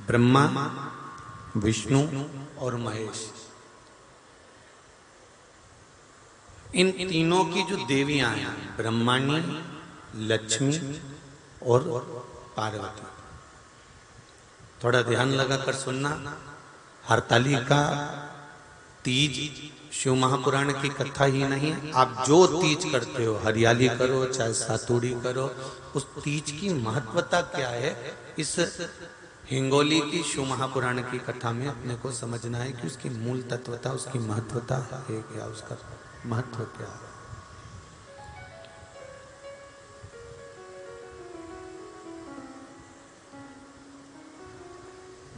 ब्रह्मा, विष्णु और महेश, इन तीनों की जो देवियां हैं, ब्रह्माणी, लक्ष्मी और पार्वती। थोड़ा ध्यान लगाकर सुनना। हरतालिका तीज शिव महापुराण की कथा ही नहीं, आप जो तीज करते हो, हरियाली करो चाहे सातुड़ी करो, उस तीज की महत्वता क्या है, इस हिंगोली की शिव महापुराण की कथा में अपने को समझना है कि उसकी मूल तत्वता, उसकी महत्वता है क्या, उसका महत्व क्या है।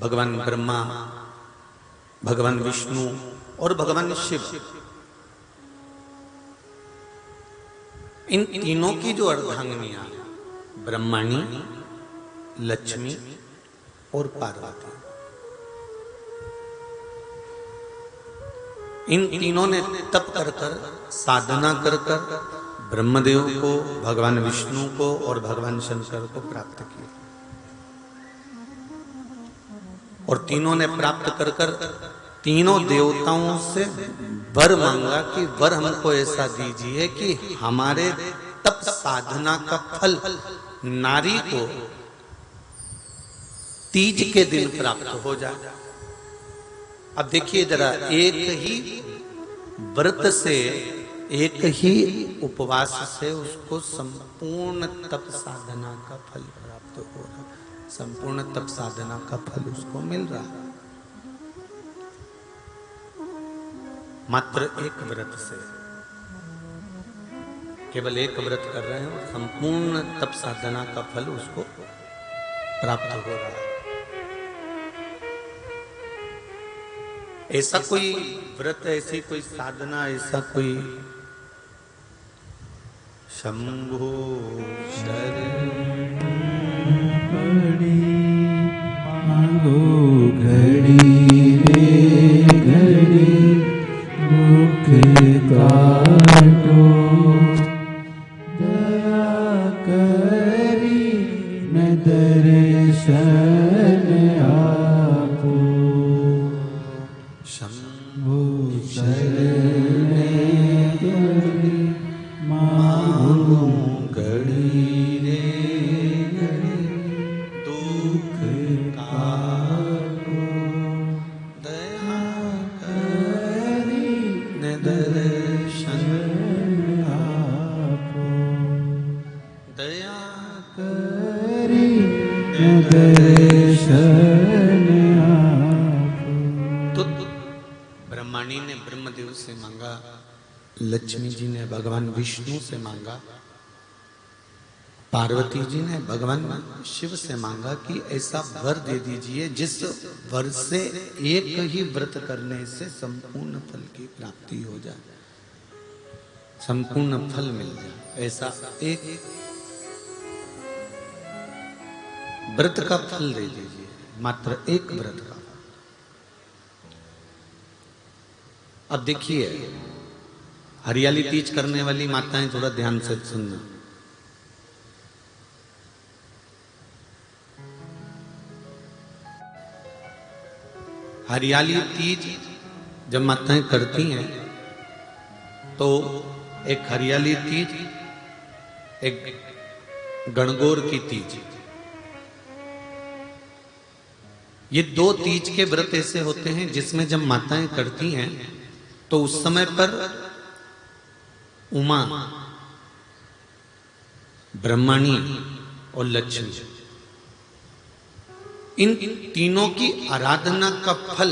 भगवान ब्रह्मा, भगवान विष्णु और भगवान शिव, इन तीनों की जो अर्धांगिनियां, ब्रह्माणी, लक्ष्मी और पार्वती, इन तीनों ने तप कर कर, साधना कर कर ब्रह्मदेव को, भगवान विष्णु को और भगवान शंकर को प्राप्त किया। और तीनों ने प्राप्त कर कर तीनों देवताओं से वर मांगा कि वर हमको ऐसा दीजिए कि हमारे तप साधना का फल नारी को तीज के दिन प्राप्त हो जाए। अब देखिए जरा, एक ही व्रत से, एक ही उपवास से उसको संपूर्ण तप साधना का फल प्राप्त हो रहा, संपूर्ण तप साधना का फल उसको मिल रहा है मात्र एक व्रत से। केवल एक व्रत कर रहे हैं और संपूर्ण तप साधना का फल उसको प्राप्त हो रहा है। ऐसा कोई व्रत, ऐसी कोई साधना, ऐसा कोई शंभु शरण मांगो घड़ी रे घड़ी दुख काटो, दया करी न दर्शन आपो, शंभु शरण घड़ी मांगो घड़ी रे घड़ी दुख काटो, दया करी न दर्शन आपो, दया करी न दर्शन आपो। तो ब्रह्माणी ने ब्रह्मदेव से मांगा, लक्ष्मी जी ने भगवान विष्णु से मांगा, पार्वती जी ने भगवान शिव से मांगा कि ऐसा वर दे दीजिए जिस वर से एक ही व्रत करने से संपूर्ण फल की प्राप्ति हो जाए, संपूर्ण फल मिल जाए। ऐसा एक व्रत का फल दे दीजिए, मात्र एक व्रत का। अब देखिए, हरियाली तीज करने वाली माताएं थोड़ा ध्यान से सुनना। हरियाली तीज जब माताएं करती हैं तो एक हरियाली तीज, एक गणगौर की तीज, ये दो तीज के व्रत ऐसे होते हैं जिसमें जब माताएं करती हैं तो उस समय पर उमा, ब्रह्माणी और लक्ष्मी, इन तीनों की आराधना का फल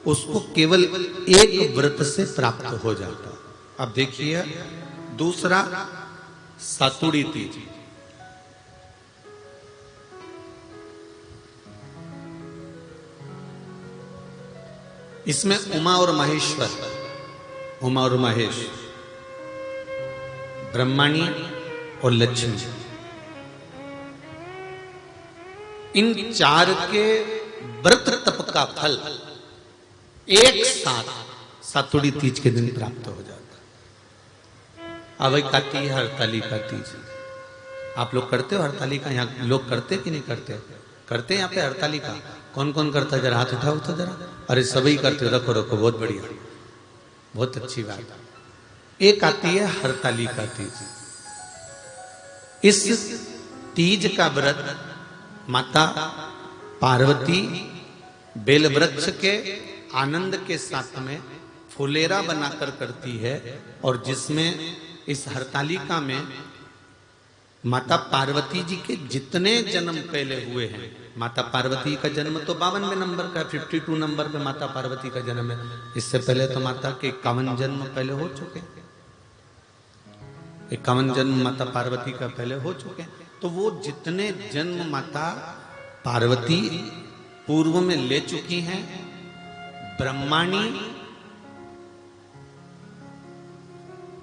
उसको केवल एक व्रत से प्राप्त हो जाता। अब देखिए दूसरा, सातुड़ी तीज। इसमें उमा और महेश्वर, उमा और महेश, ब्रह्माणी और लक्ष्मी, इन चार के व्रत तप का फल एक साथ सातुड़ी तीज के दिन प्राप्त हो जाता। अब आती है हरतालिका तीज। आप लोग करते हो हरतालिका? यहाँ लोग करते कि नहीं करते? करते हैं यहाँ पे हरतालिका? कौन कौन करता है? जरा हाथ उठाओ तो जरा। अरे सभी करते हो, रखो रखो, बहुत बढ़िया, बहुत अच्छी बात। एक आती है हरतालिका तीज। इस तीज का व्रत माता पार्वती बेल वृक्ष के आनंद के साथ में फुलेरा बनाकर करती है, और जिसमें इस हरतालिका में माता पार्वती जी के जितने जन्म पहले हुए हैं, माता पार्वती का जन्म तो 52वें नंबर का, 52 नंबर पे माता पार्वती का जन्म है। इससे पहले तो माता के 51 जन्म पहले हो चुके, 51 जन्म माता पार्वती का पहले हो चुके। तो वो जितने जन्म माता पार्वती पूर्व में ले चुकी हैं, ब्रह्माणी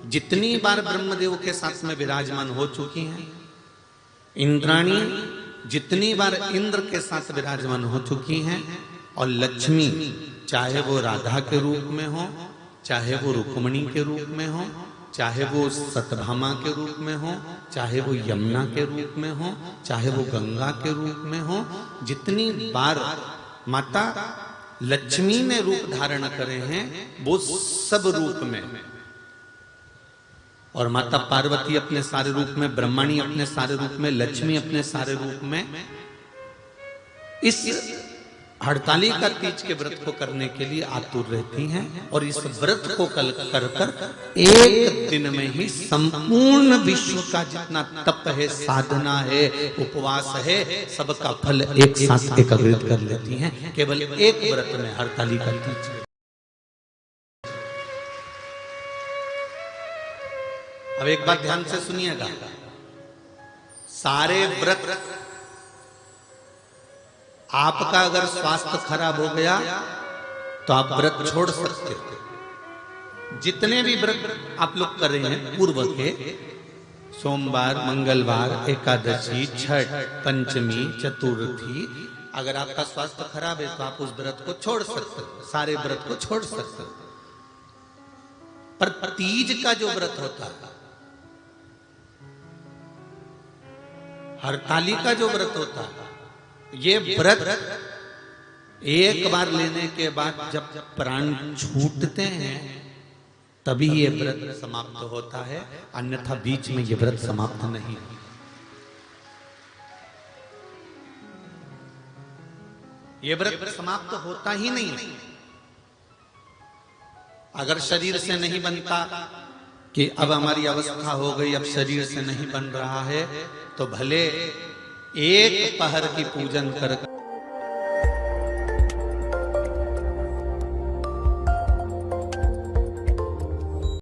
जितनी बार ब्रह्मदेव के साथ में विराजमान हो चुकी हैं, इंद्राणी जितनी बार इंद्र के साथ विराजमान हो चुकी हैं, और लक्ष्मी चाहे वो राधा के रूप में हो, चाहे वो रुक्मणी के रूप में हो, चाहे वो सतभामा के रूप में हो, चाहे वो यमुना के रूप में हो, चाहे वो गंगा के रूप में हो, जितनी बार माता लक्ष्मी ने रूप धारण करे हैं वो सब रूप में, और माता पार्वती अपने सारे रूप में, ब्रह्मणी अपने सारे रूप में, लक्ष्मी अपने सारे रूप में इस हरतालिका तीज के व्रत को करने के लिए आतुर रहती हैं। और इस व्रत को कर एक दिन में ही संपूर्ण विश्व का जितना तप है, साधना है, उपवास है, सबका फल एक साथ एकत्रित कर लेती हैं केवल एक व्रत में, हरतालिका तीज। अब एक बात ध्यान से सुनिएगा, सारे व्रत, आपका अगर स्वास्थ्य खराब हो गया तो आप व्रत छोड़ सकते हो। जितने भी व्रत आप लोग कर रहे हैं पूर्व के, सोमवार, मंगलवार, एकादशी, छठ, पंचमी, चतुर्थी, अगर आपका स्वास्थ्य खराब है तो आप उस व्रत को छोड़ सकते हो, सारे व्रत को छोड़ सकते हो। पर तीज का जो व्रत होता है, हरतालिका जो व्रत होता है, ये व्रत एक बार लेने के बाद जब प्राण छूटते हैं तभी ये व्रत समाप्त होता है, अन्यथा बीच में ये व्रत समाप्त नहीं। ये व्रत समाप्त होता ही नहीं। अगर शरीर से नहीं बनता कि अब हमारी अवस्था हो गई, अब शरीर से नहीं बन रहा है, तो भले एक पहर की पूजन कर